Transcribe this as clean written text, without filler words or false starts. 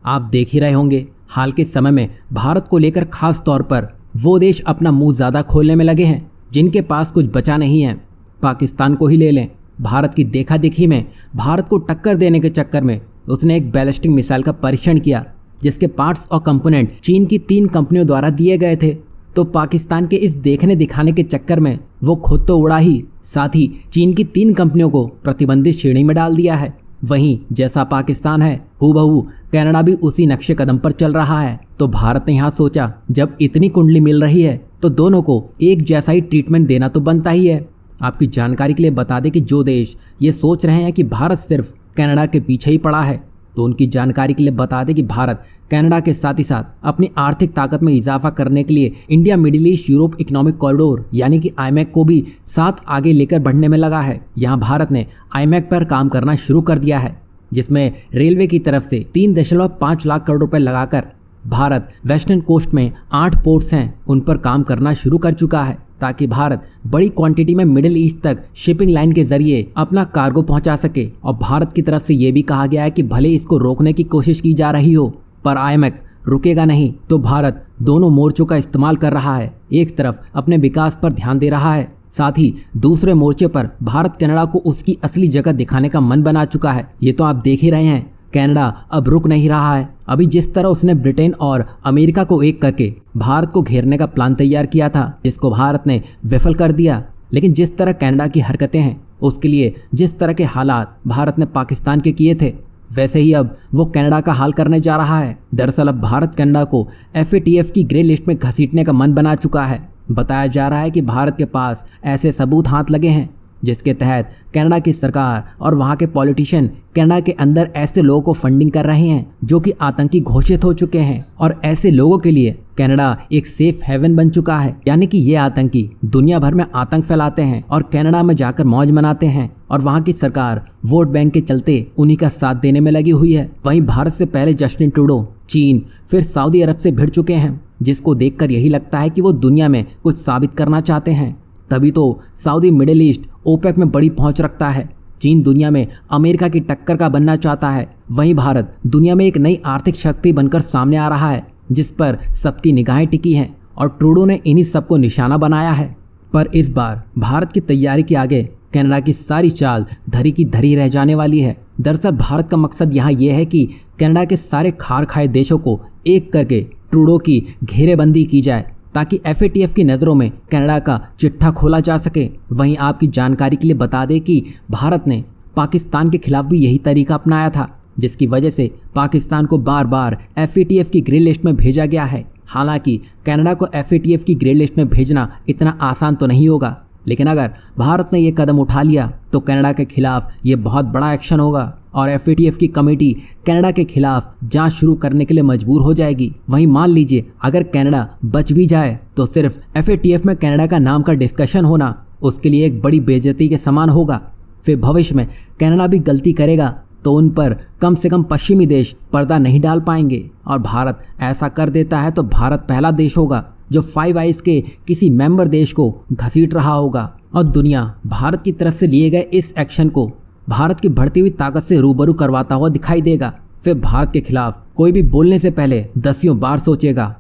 आप देख ही रहे होंगे हाल के समय में भारत को लेकर खास तौर पर वो देश अपना मुंह ज़्यादा खोलने में लगे हैं जिनके पास कुछ बचा नहीं है। पाकिस्तान को ही ले लें। भारत की देखा देखी में भारत को टक्कर देने के चक्कर में उसने एक बैलिस्टिक मिसाइल का परीक्षण किया जिसके पार्ट्स और कंपोनेंट चीन की 3 कंपनियों द्वारा दिए गए थे। तो पाकिस्तान के इस देखने दिखाने के चक्कर में वो खुद तो उड़ा ही, साथ ही चीन की 3 कंपनियों को प्रतिबंधित श्रेणी में डाल दिया है। वहीं जैसा पाकिस्तान है हूबहू कनाडा भी उसी नक्शे कदम पर चल रहा है। तो भारत ने यहाँ सोचा जब इतनी कुंडली मिल रही है तो दोनों को एक जैसा ही ट्रीटमेंट देना तो बनता ही है। आपकी जानकारी के लिए बता दें कि जो देश ये सोच रहे हैं कि भारत सिर्फ कनाडा के पीछे ही पड़ा है, तो उनकी जानकारी के लिए बता दें कि भारत कनाडा के साथ ही साथ अपनी आर्थिक ताकत में इजाफा करने के लिए India middle east Europe economic corridor यानी कि आईमैक को भी साथ आगे लेकर बढ़ने में लगा है। यहाँ भारत ने आईमैक पर काम करना शुरू कर दिया है जिसमें रेलवे की तरफ से 3.5 लाख करोड़ रुपए लगाकर भारत वेस्टर्न कोस्ट में 8 पोर्ट्स हैं उन पर काम करना शुरू कर चुका है ताकि भारत बड़ी क्वांटिटी में मिडिल ईस्ट तक शिपिंग लाइन के जरिए अपना कार्गो पहुंचा सके। और भारत की तरफ से ये भी कहा गया है कि भले इसको रोकने की कोशिश की जा रही हो पर आईमैक रुकेगा नहीं। तो भारत दोनों मोर्चों का इस्तेमाल कर रहा है। एक तरफ अपने विकास पर ध्यान दे रहा है, साथ ही दूसरे मोर्चे पर भारत कनाडा को उसकी असली जगह दिखाने का मन बना चुका है। ये तो आप देख ही रहे हैं कनाडा अब रुक नहीं रहा है। अभी जिस तरह उसने ब्रिटेन और अमेरिका को एक करके भारत को घेरने का प्लान तैयार किया था जिसको भारत ने विफल कर दिया, लेकिन जिस तरह कनाडा की हरकतें हैं उसके लिए जिस तरह के हालात भारत ने पाकिस्तान के किए थे वैसे ही अब वो कनाडा का हाल करने जा रहा है। दरअसल अब भारत कनाडा को FATF की ग्रे लिस्ट में घसीटने का मन बना चुका है। बताया जा रहा है कि भारत के पास ऐसे सबूत हाथ लगे हैं जिसके तहत कनाडा की सरकार और वहां के पॉलिटिशियन कनाडा के अंदर ऐसे लोगों को फंडिंग कर रहे हैं जो कि आतंकी घोषित हो चुके हैं। और ऐसे लोगों के लिए कनाडा एक सेफ हेवन बन चुका है, यानी कि ये आतंकी दुनिया भर में आतंक फैलाते हैं और कनाडा में जाकर मौज मनाते हैं और वहां की सरकार वोट बैंक के चलते उन्हीं का साथ देने में लगी हुई है। वहीं भारत से पहले जस्टिन ट्रूडो चीन फिर सऊदी अरब से भिड़ चुके हैं जिसको देखकर यही लगता है कि वो दुनिया में कुछ साबित करना चाहते हैं। तभी तो सऊदी मिडिल ईस्ट ओपेक में बड़ी पहुंच रखता है। चीन दुनिया में अमेरिका की टक्कर का बनना चाहता है। वहीं भारत दुनिया में एक नई आर्थिक शक्ति बनकर सामने आ रहा है जिस पर सबकी निगाहें टिकी हैं और ट्रूडो ने इन्हीं सबको निशाना बनाया है। पर इस बार भारत की तैयारी के आगे कनाडा की सारी चाल धरी की धरी रह जाने वाली है। दरअसल भारत का मकसद यहाँ यह है कि कनाडा के सारे खार खाए देशों को एक करके ट्रूडो की घेरेबंदी की जाए ताकि FATF की नज़रों में कनाडा का चिट्ठा खोला जा सके। वहीं आपकी जानकारी के लिए बता दें कि भारत ने पाकिस्तान के खिलाफ भी यही तरीका अपनाया था जिसकी वजह से पाकिस्तान को बार बार FATF की ग्रे लिस्ट में भेजा गया है। हालांकि कनाडा को FATF की ग्रे लिस्ट में भेजना इतना आसान तो नहीं होगा, लेकिन अगर भारत ने ये कदम उठा लिया तो कनाडा के खिलाफ ये बहुत बड़ा एक्शन होगा और FATF की कमेटी कनाडा के खिलाफ जांच शुरू करने के लिए मजबूर हो जाएगी। वहीं मान लीजिए अगर कनाडा बच भी जाए तो सिर्फ FATF में कनाडा का नाम का डिस्कशन होना उसके लिए एक बड़ी बेइज्जती के समान होगा। फिर भविष्य में कनाडा भी गलती करेगा तो उन पर कम से कम पश्चिमी देश पर्दा नहीं डाल पाएंगे और भारत ऐसा कर देता है तो भारत पहला देश होगा जो 5 आइज के किसी मेंबर देश को घसीट रहा होगा और दुनिया भारत की तरफ से लिए गए इस एक्शन को भारत की बढ़ती हुई ताकत से रूबरू करवाता हुआ दिखाई देगा। फिर भारत के खिलाफ कोई भी बोलने से पहले 10 बार सोचेगा।